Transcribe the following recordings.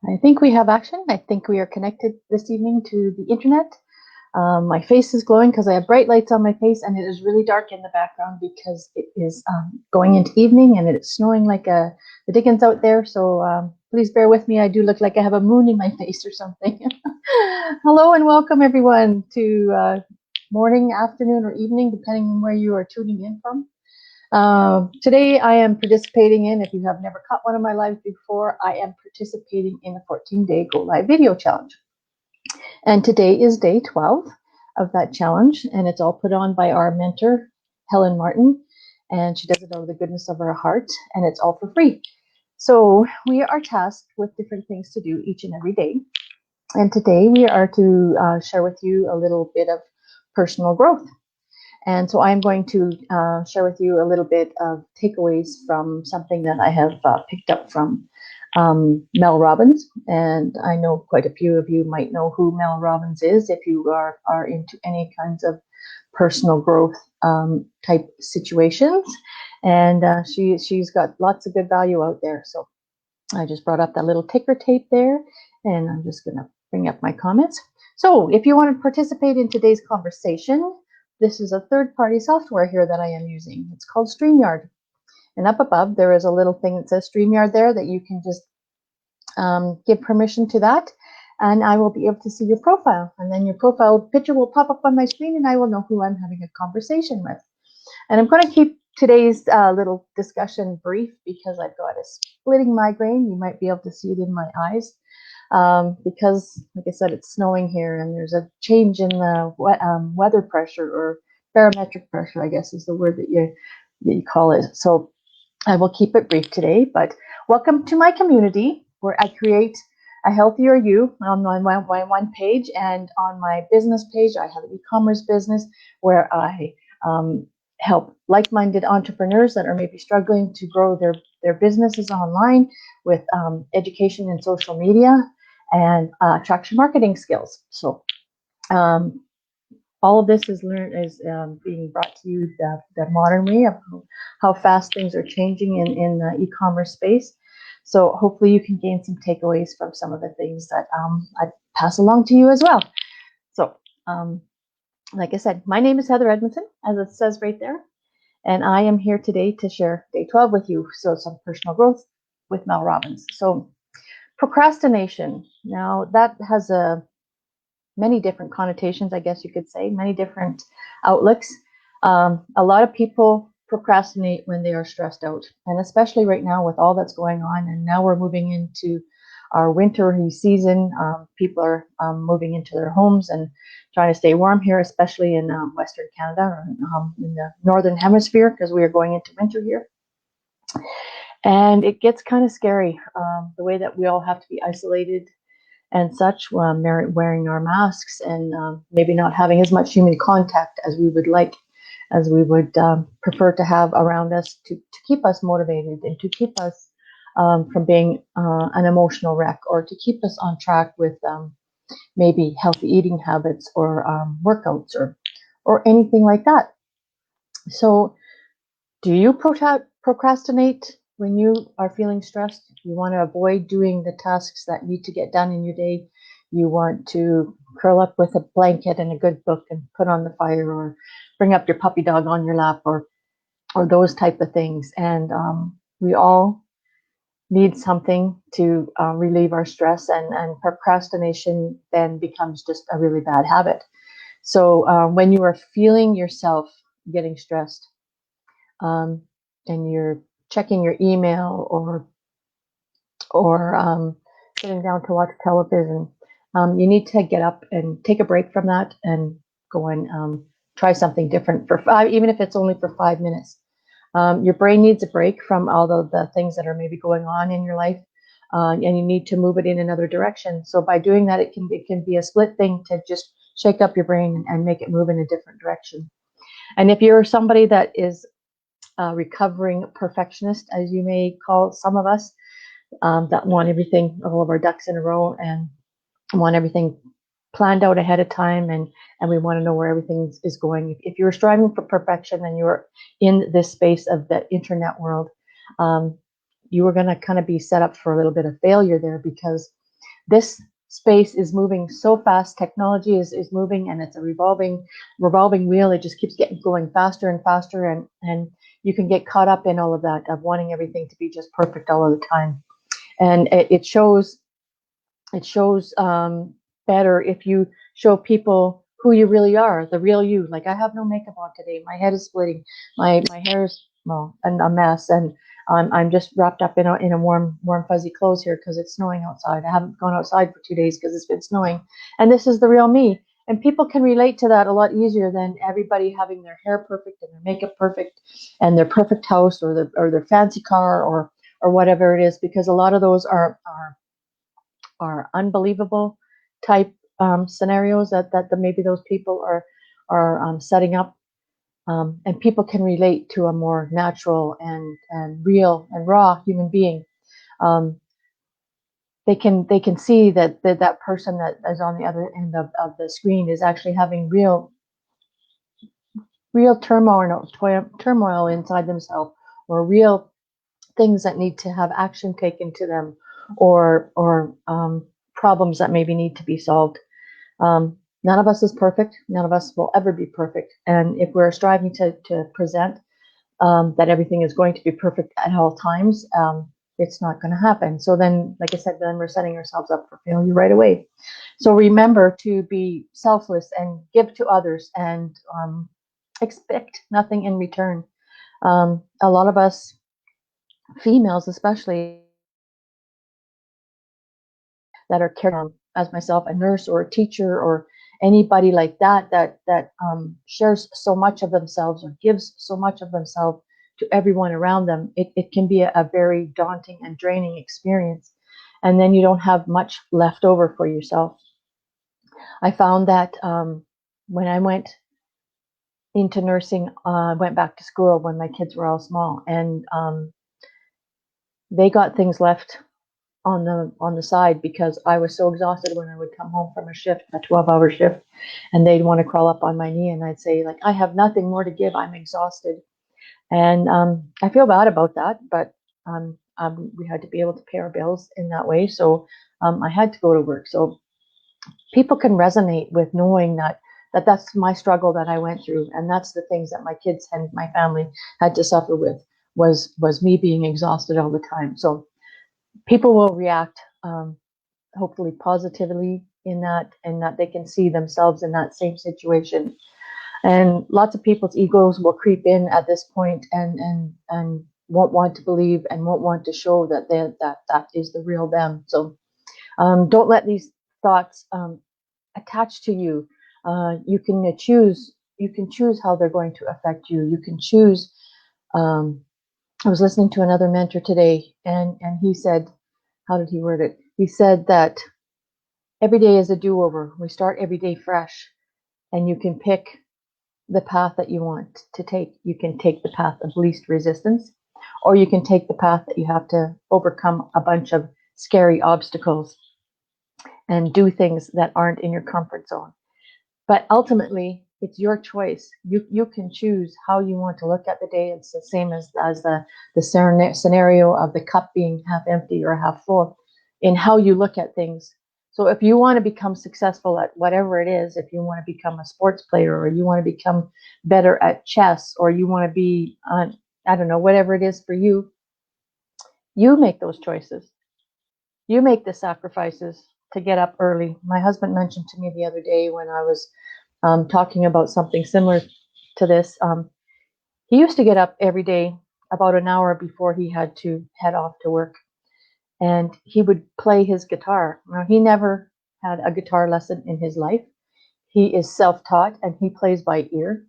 I think we have action. I think we are connected this evening to the internet. My face is glowing because I have bright lights on my face, and it is really dark in the background because it is going into evening and it's snowing like the dickens out there. So please bear with me. I do look like I have a moon in my face or something. Hello and welcome everyone to morning, afternoon, or evening, depending on where you are tuning in from. Today I am participating in, if you have never caught one of my lives before, I am participating in a 14-day Go Live video challenge. And today is day 12 of that challenge, and it's all put on by our mentor, Helen Martin, and she does it out of the goodness of her heart, and it's all for free. So we are tasked with different things to do each and every day. And today we are to share with you a little bit of personal growth. And so I'm going to share with you a little bit of takeaways from something that I have picked up from Mel Robbins. And I know quite a few of you might know who Mel Robbins is if you are into any kinds of personal growth type situations. And she's got lots of good value out there. So I just brought up that little ticker tape there, and I'm just going to bring up my comments. So if you want to participate in today's conversation, this is a third-party software here that I am using. It's called StreamYard. And up above, there is a little thing that says StreamYard there that you can just give permission to that. And I will be able to see your profile. And then your profile picture will pop up on my screen, and I will know who I'm having a conversation with. And I'm going to keep today's little discussion brief because I've got a splitting migraine. You might be able to see it in my eyes. Because, like I said, it's snowing here and there's a change in the weather pressure, or barometric pressure, I guess is the word that you call it. So I will keep it brief today, but welcome to my community where I create a healthier you on my one page, and on my business page, I have an e-commerce business where I help like-minded entrepreneurs that are maybe struggling to grow their businesses online with education and social media and attraction marketing skills. So all of this is being brought to you the modern way of how fast things are changing in the e-commerce space. So hopefully you can gain some takeaways from some of the things that I pass along to you as well. So like I said, my name is Heather Edmondson, as it says right there, and I am here today to share day 12 with you. So some personal growth with Mel Robbins. So procrastination. Now that has many different connotations, I guess you could say, many different outlooks. A lot of people procrastinate when they are stressed out, and especially right now with all that's going on. And now we're moving into our winter season. People are moving into their homes and trying to stay warm here, especially in Western Canada, or in the Northern Hemisphere, because we are going into winter here. And it gets kind of scary, the way that we all have to be isolated and such, wearing our masks, and maybe not having as much human contact as we would like, as we would prefer to have around us to keep us motivated and to keep us from being an emotional wreck, or to keep us on track with maybe healthy eating habits, or workouts, or anything like that. So do you procrastinate when you are feeling stressed? You want to avoid doing the tasks that need to get done in your day. You want to curl up with a blanket and a good book and put on the fire, or bring up your puppy dog on your lap, or those type of things. And we all need something to relieve our stress, and procrastination then becomes just a really bad habit. So when you are feeling yourself getting stressed, and you're checking your email, or sitting down to watch television, you need to get up and take a break from that and go and try something different even if it's only for 5 minutes. Your brain needs a break from all the things that are maybe going on in your life, and you need to move it in another direction. So by doing that, it can be a split thing to just shake up your brain and make it move in a different direction. And if you're somebody that is recovering perfectionist, as you may call some of us, that want everything, all of our ducks in a row, and want everything planned out ahead of time, and we want to know where everything is going. If you're striving for perfection and you're in this space of the internet world, you are going to kind of be set up for a little bit of failure there, because this space is moving so fast. Technology is moving, and it's a revolving wheel. It just keeps going faster and faster, and you can get caught up in all of that, of wanting everything to be just perfect all of the time. And it shows better if you show people who you really are, the real you. Like, I have no makeup on today. My head is splitting. My hair is, well, a mess, and I'm just wrapped up in a warm fuzzy clothes here because it's snowing outside. I haven't gone outside for 2 days because it's been snowing, and this is the real me. And people can relate to that a lot easier than everybody having their hair perfect and their makeup perfect and their perfect house or their fancy car or whatever it is, because a lot of those are unbelievable type scenarios that maybe those people are setting up, and people can relate to a more natural and real and raw human being. Um, they can see that person that is on the other end of the screen is actually having real turmoil inside themselves, or real things that need to have action taken to them, or problems that maybe need to be solved. None of us is perfect. None of us will ever be perfect. And if we're striving to present that everything is going to be perfect at all times, it's not going to happen. So then, like I said, then we're setting ourselves up for failure right away. So remember to be selfless and give to others, and expect nothing in return. A lot of us females, especially, that are caring, as myself, a nurse or a teacher or anybody like that shares so much of themselves or gives so much of themselves to everyone around them, it can be a very daunting and draining experience. And then you don't have much left over for yourself. I found that when I went into nursing, went back to school when my kids were all small, and they got things left on the side, because I was so exhausted when I would come home from a shift, a 12-hour shift, and they'd want to crawl up on my knee, and I'd say, like, I have nothing more to give. I'm exhausted. And I feel bad about that, but we had to be able to pay our bills in that way. So I had to go to work. So people can resonate with knowing that's my struggle that I went through. And that's the things that my kids and my family had to suffer with, was me being exhausted all the time. So people will react, hopefully positively, in that, and that they can see themselves in that same situation. And lots of people's egos will creep in at this point, and won't want to believe and won't want to show that that is the real them. So don't let these thoughts attach to you. You can choose how they're going to affect you. You can choose. I was listening to another mentor today, and he said, how did he word it? He said that every day is a do-over. We start every day fresh, and you can pick the path that you want to take. You can take the path of least resistance, or you can take the path that you have to overcome a bunch of scary obstacles and do things that aren't in your comfort zone. But ultimately, it's your choice. You can choose how you want to look at the day. It's the same as the scenario of the cup being half empty or half full, in how you look at things. So if you want to become successful at whatever it is, if you want to become a sports player, or you want to become better at chess, or you want to be, I don't know, whatever it is for you, you make those choices. You make the sacrifices to get up early. My husband mentioned to me the other day, when I was talking about something similar to this. He used to get up every day about an hour before he had to head off to work, and he would play his guitar. Now, he never had a guitar lesson in his life. He is self-taught, and he plays by ear.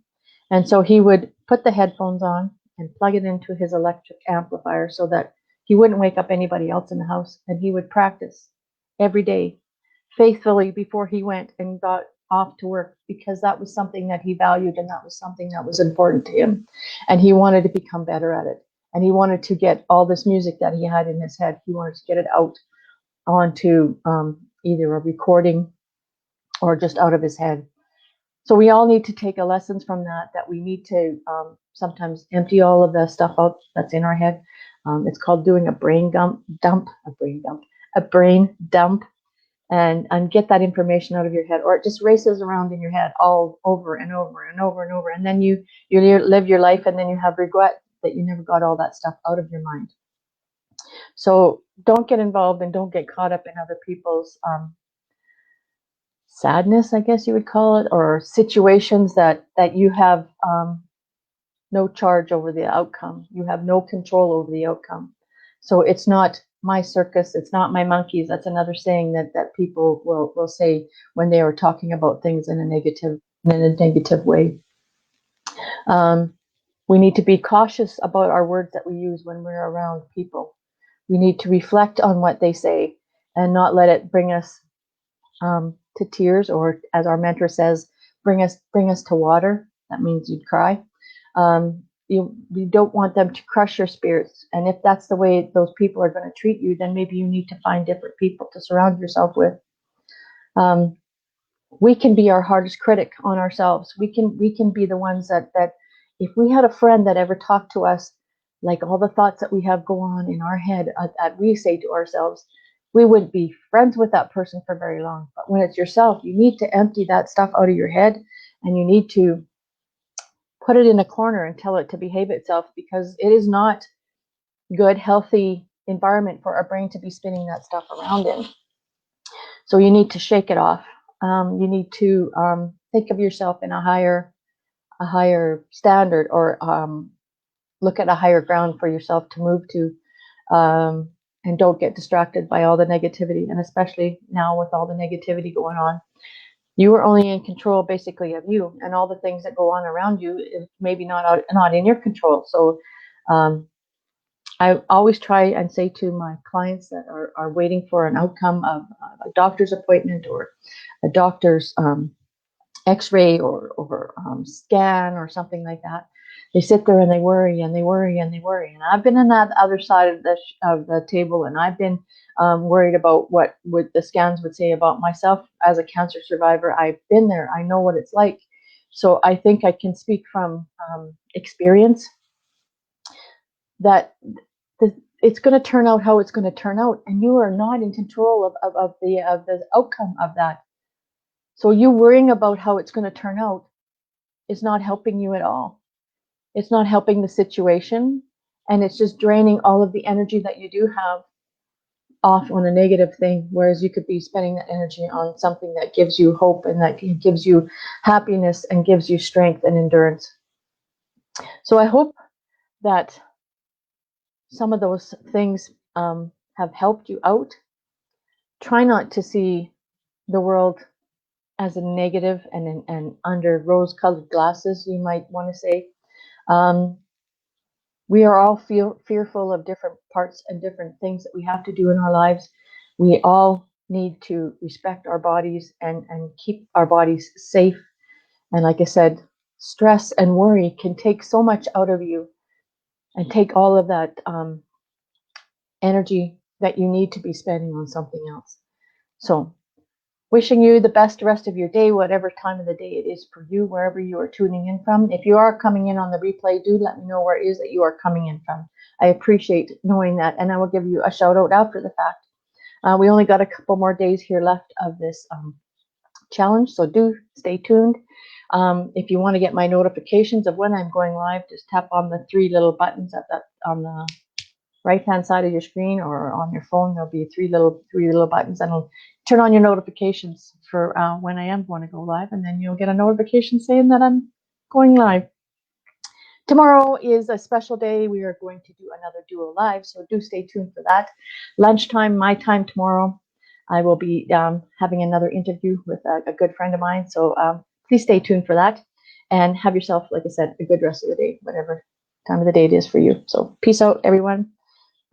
And so he would put the headphones on and plug it into his electric amplifier so that he wouldn't wake up anybody else in the house. And he would practice every day faithfully before he went and got off to work, because that was something that he valued, and that was something that was important to him. And he wanted to become better at it. And he wanted to get all this music that he had in his head, he wanted to get it out onto either a recording or just out of his head. So we all need to take a lessons from that we need to sometimes empty all of the stuff out that's in our head. It's called doing a brain dump, a brain dump. and get that information out of your head, or it just races around in your head all over and over and over and over, and then you live your life, and then you have regret that you never got all that stuff out of your mind. So don't get involved and don't get caught up in other people's sadness, I guess you would call it, or situations that you have no charge over the outcome. You have no control over the outcome. So it's not my circus, it's not my monkeys. That's another saying that people will say when they are talking about things in a negative way. We need to be cautious about our words that we use when we're around people. We need to reflect on what they say and not let it bring us to tears, or as our mentor says, bring us to water. That means you'd cry. You don't want them to crush your spirits. And if that's the way those people are going to treat you, then maybe you need to find different people to surround yourself with. We can be our hardest critic on ourselves. We can be the ones that if we had a friend that ever talked to us, like all the thoughts that we have go on in our head that we say to ourselves, we wouldn't be friends with that person for very long. But when it's yourself, you need to empty that stuff out of your head, and you need to put it in a corner and tell it to behave itself, because it is not good, healthy environment for our brain to be spinning that stuff around in. So you need to shake it off. You need to think of yourself in a higher standard, or look at a higher ground for yourself to move to, and don't get distracted by all the negativity. And especially now with all the negativity going on, you are only in control basically of you, and all the things that go on around you is maybe not in your control. So I always try and say to my clients that are waiting for an outcome of a doctor's appointment, or a doctor's x-ray or scan or something like that, they sit there and they worry and they worry and they worry. And I've been on that other side of the table, and I've been worried about what the scans would say about myself as a cancer survivor. I've been there. I know what it's like. So I think I can speak from experience that it's going to turn out how it's going to turn out, and you are not in control of the outcome of that. So you worrying about how it's going to turn out is not helping you at all. It's not helping the situation, and it's just draining all of the energy that you do have off on a negative thing, whereas you could be spending that energy on something that gives you hope, and that gives you happiness and gives you strength and endurance. So I hope that some of those things have helped you out. Try not to see the world as a negative and under rose-colored glasses, you might want to say. We are all fearful of different parts and different things that we have to do in our lives. We all need to respect our bodies and keep our bodies safe. And like I said, stress and worry can take so much out of you and take all of that energy that you need to be spending on something else. So wishing you the best rest of your day, whatever time of the day it is for you, wherever you are tuning in from. If you are coming in on the replay, do let me know where it is that you are coming in from. I appreciate knowing that, and I will give you a shout out after the fact. We only got a couple more days here left of this challenge, so do stay tuned. If you want to get my notifications of when I'm going live, just tap on the three little buttons on the right-hand side of your screen, or on your phone. There'll be three little buttons, and it'll turn on your notifications for when I am going to go live, and then you'll get a notification saying that I'm going live. Tomorrow is a special day. We are going to do another duo live, so do stay tuned for that. Lunchtime, my time tomorrow, I will be having another interview with a good friend of mine, so please stay tuned for that, and have yourself, like I said, a good rest of the day, whatever time of the day it is for you. So peace out, everyone.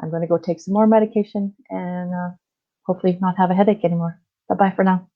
I'm going to go take some more medication and hopefully not have a headache anymore. Bye-bye for now.